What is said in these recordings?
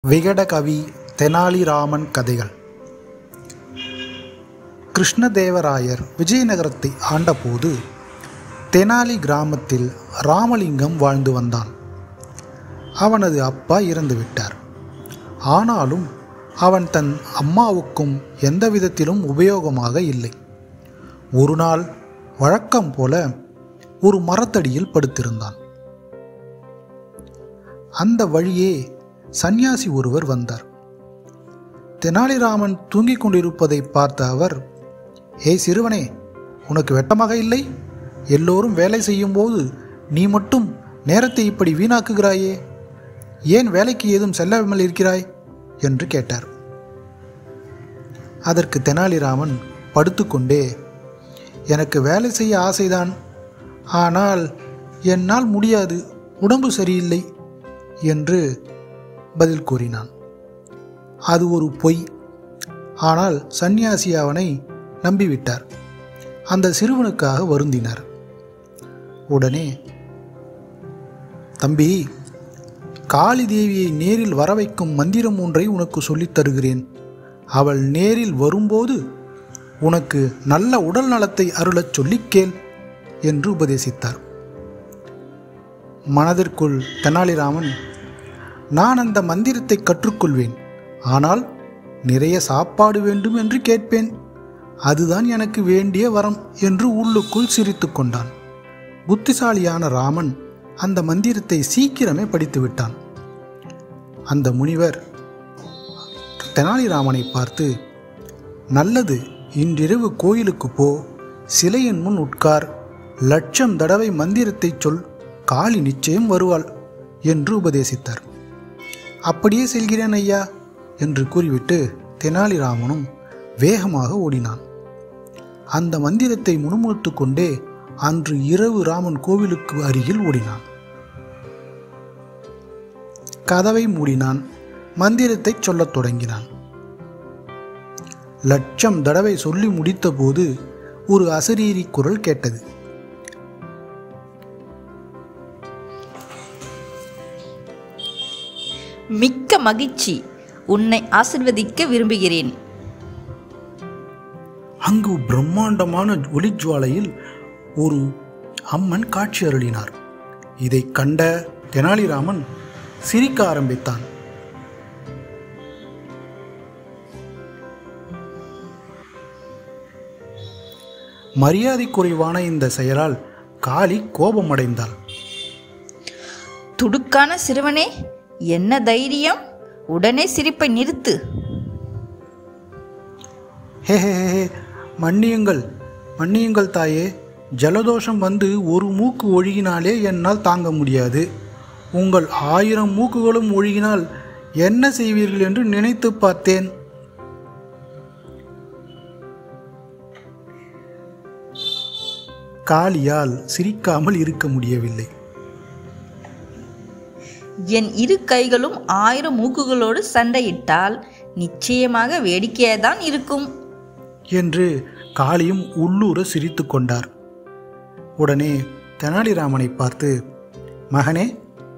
விகடகவி தெனாலிராமன் கதைகள். கிருஷ்ணதேவராயர் விஜயநகரத்தை ஆண்டபோது தெனாலி கிராமத்தில் ராமலிங்கம் வாழ்ந்து வந்தான். அவனது அப்பா இறந்துவிட்டார். ஆனாலும் அவன் தன் அம்மாவுக்கும் எந்த விதத்திலும் உபயோகமாக இல்லை. ஒரு நாள் வழக்கம் போல ஒரு மரத்தடியில் படுத்திருந்தான். அந்த வழியே சந்நியாசி ஒருவர் வந்தார். தெனாலிராமன் தூங்கிக் கொண்டிருப்பதை பார்த்த அவர், "ஏய் சிறுவனே, உனக்கு வெட்டமாக இல்லை? எல்லோரும் வேலை செய்யும் போது நீ மட்டும் நேரத்தை இப்படி வீணாக்குகிறாயே, ஏன் வேலைக்கு ஏதும் செல்லாமல் இருக்கிறாய்?" என்று கேட்டார். அதற்கு தெனாலிராமன் படுத்துக்கொண்டே, "எனக்கு வேலை செய்ய ஆசைதான், ஆனால் என்னால் முடியாது, உடம்பு சரியில்லை" என்று பதில் கூறினான். அது ஒரு பொய். ஆனால் சந்நியாசி அவனை நம்பிவிட்டார். அந்த சிறுவனுக்காக வருந்தினார். உடனே, "தம்பி, காளி தேவியை நேரில் வர வைக்கும் மந்திரம் ஒன்றை உனக்கு சொல்லித் தருகிறேன். அவள் நேரில் வரும்போது உனக்கு நல்ல உடல் நலத்தை அருளச் சொல்லிக் கேள்" என்று உபதேசித்தார். மனதிற்குள் தெனாலிராமன், "நான் அந்த மந்திரத்தை கற்றுக்கொள்வேன், ஆனால் நிறைய சாப்பாடு வேண்டும் என்று கேட்பேன். அதுதான் எனக்கு வேண்டிய வரம்" என்று உள்ளுக்குள் சிரித்து கொண்டான். புத்திசாலியான ராமன் அந்த மந்திரத்தை சீக்கிரமே படித்து விட்டான். அந்த முனிவர் தெனாலிராமனை பார்த்து, "நல்லது, இன்றிரவு கோயிலுக்கு போ, சிலையின் முன் உட்கார், 1,00,000 தடவை மந்திரத்தை சொல், காளி நிச்சயம் வருவாள்" என்று உபதேசித்தார். "அப்படியே செல்கிறேன் ஐயா" என்று கூறிவிட்டு தெனாலிராமனும் வேகமாக ஓடினான். அந்த மந்திரத்தை முணுமுணுத்து கொண்டே அன்று இரவு ராமன் கோவிலுக்கு அருகில் ஓடினான். கதவை மூடினான். மந்திரத்தை சொல்லத் தொடங்கினான். 1,00,000 தடவை சொல்லி முடித்த போது ஒரு அசரீரி குரல் கேட்டது. "மிக்க மகிழ்ச்சி, உன்னை ஆசிர்வதிக்க விரும்புகிறேன்." அங்கு பிரம்மாண்டமான ஒளிஜுவாலையில் ஒரு அம்மன் காட்சி அருளினார். இதை கண்ட தெனாலிராமன் சிரிக்க ஆரம்பித்தான். மரியாதை குறைவான இந்த செயலால் காளி கோபமடைந்தாள். "துடுக்கான சிறுவனே, என்ன தைரியம்? உடனே சிரிப்பை நிறுத்து." "ஹே ஹே ஹே, மன்னியுங்கள் மன்னியுங்கள் தாயே, ஜலதோஷம் வந்து ஒரு மூக்கு ஒழுகினாலே என்னால் தாங்க முடியாது. உங்கள் 1000 மூக்குகளும் ஒழுகினால் என்ன செய்வீர்கள் என்று நினைத்து பார்த்தேன்." காளியால் சிரிக்காமல் இருக்க முடியவில்லை. "என் இரு கைகளும் 1000 மூக்குகளோடு சண்டையிட்டால் நிச்சயமாக வேடிக்கையாதான் இருக்கும்" என்று காளியும் உள்ளூர சிரித்து கொண்டார். உடனே தெனாலிராமனை பார்த்து, "மகனே,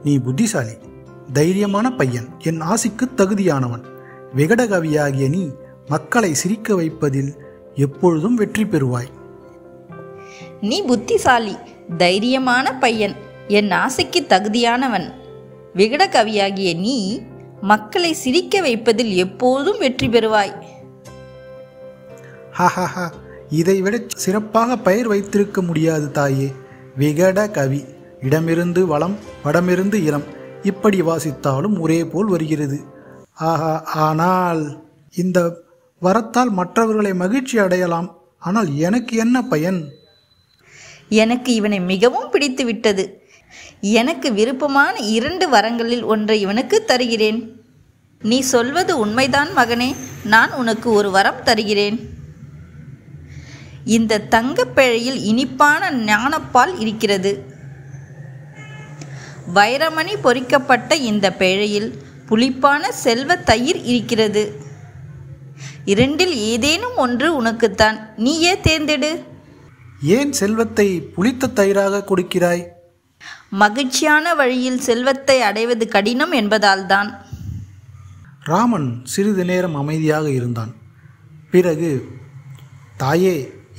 நீ புத்திசாலி, தைரியமான பையன், என் ஆசிக்கு தகுதியானவன். விகடகவியாகிய நீ மக்களை சிரிக்க வைப்பதில் எப்பொழுதும் வெற்றி பெறுவாய்." "நீ புத்திசாலி, தைரியமான பையன், என் ஆசைக்கு தகுதியானவன். விகடகவியாகிய நீ மக்களை சிரிக்க வைப்பதில் எப்போதும் வெற்றி பெறுவாய்." "ஹஹஹா, இதைவிட சிறப்பாக பெயர் வைத்திருக்க முடியாது தாயே. விகடகவி, இடமிருந்து வளம், வடமிருந்து இளம், இப்படி வாசித்தாலும் ஒரே போல் வருகிறது. ஆஹா, ஆனால் இந்த வரத்தால் மற்றவர்களை மகிழ்ச்சி அடையலாம். ஆனால் எனக்கு என்ன பயன்?" "எனக்கு இவனை மிகவும் பிடித்து விட்டது. எனக்கு விருப்பமான 2 வரங்களில் ஒன்றை இவனுக்கு தருகிறேன்." "நீ சொல்வது உண்மைதான் மகனே, நான் உனக்கு ஒரு வரம் தருகிறேன். இந்த தங்கப்பேழையில் இனிப்பான ஞானப்பால் இருக்கிறது. வைரமணி பொறிக்கப்பட்ட இந்த பேழையில் புளிப்பான செல்வ தயிர் இருக்கிறது. இரண்டில் ஏதேனும் ஒன்று உனக்குத்தான். நீயே தேர்ந்தெடு." "ஏன் செல்வத்தை புளித்த தயிராக கொடுக்கிறாய்?" மகிழ்ச்சியான வழியில் செல்வத்தை அடைவது கடினம் என்பதால்தான். ராமன் சிறிது நேரம் அமைதியாக இருந்தான். பிறகு, தாயே,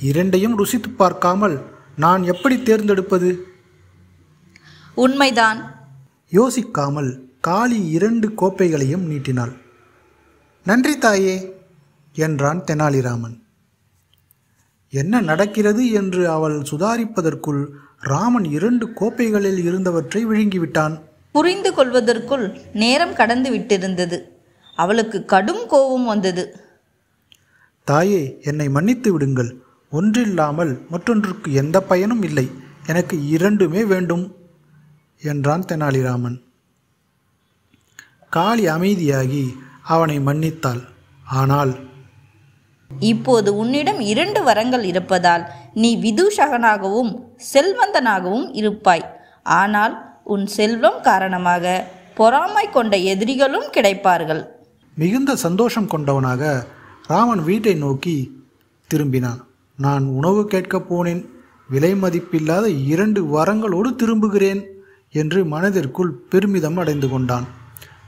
இரண்டையும் ருசித்து பார்க்காமல் நான் எப்படி தேர்ந்தெடுப்பது? உண்மைதான். யோசிக்காமல் காளி 2 கோப்பைகளையும் நீட்டினாள். நன்றி தாயே என்றான் தெனாலிராமன். என்ன நடக்கிறது என்று அவள் சுதாரிப்பதற்குள் ராமன் 2 கோப்பைகளில் இருந்தவற்றை விழுங்கிவிட்டான். புரிந்து கொள்வதற்குள் நேரம் கடந்து விட்டிருந்தது. அவளுக்கு கடும் கோபம் வந்தது. தாயே, என்னை மன்னித்து விடுங்கள். ஒன்றில்லாமல் மற்றொன்றுக்கு எந்த பயனும் இல்லை. எனக்கு 2மே வேண்டும் என்றான் தெனாலிராமன். காளி அமைதியாகி அவனை மன்னித்தாள். ஆனால், இப்போது உன்னிடம் 2 வரங்கள் இருப்பதால் நீ விதூஷகனாகவும் செல்வந்தனாகவும் இருப்பாய். ஆனால் உன் செல்வம் காரணமாக பொறாமை கொண்ட எதிரிகளும் கிடைப்பார்கள். மிகுந்த சந்தோஷம் கொண்டவனாக ராமன் வீட்டை நோக்கி திரும்பினான். நான் உணவு கேட்கப் போனேன். விலை மதிப்பில்லாத 2 வரங்களோடு திரும்புகிறேன் என்று மனதிற்குள் பெருமிதம் அடைந்து கொண்டான்.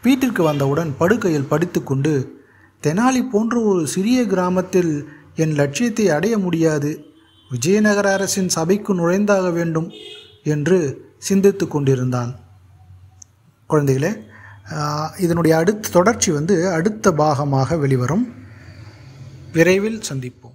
வீட்டிற்கு வந்தவுடன் படுக்கையில் படுத்துக்கொண்டு, தெனாலி போன்ற ஒரு சிறிய கிராமத்தில் என் லட்சியத்தை அடைய முடியாது. விஜயநகர அரசின் சபைக்கு நுழைந்தாக வேண்டும் என்று சிந்தித்து கொண்டிருந்தான். குழந்தைகளே, இதனுடைய அடுத்த தொடர்ச்சி அடுத்த பாகமாக வெளிவரும். விரைவில் சந்திப்போம்.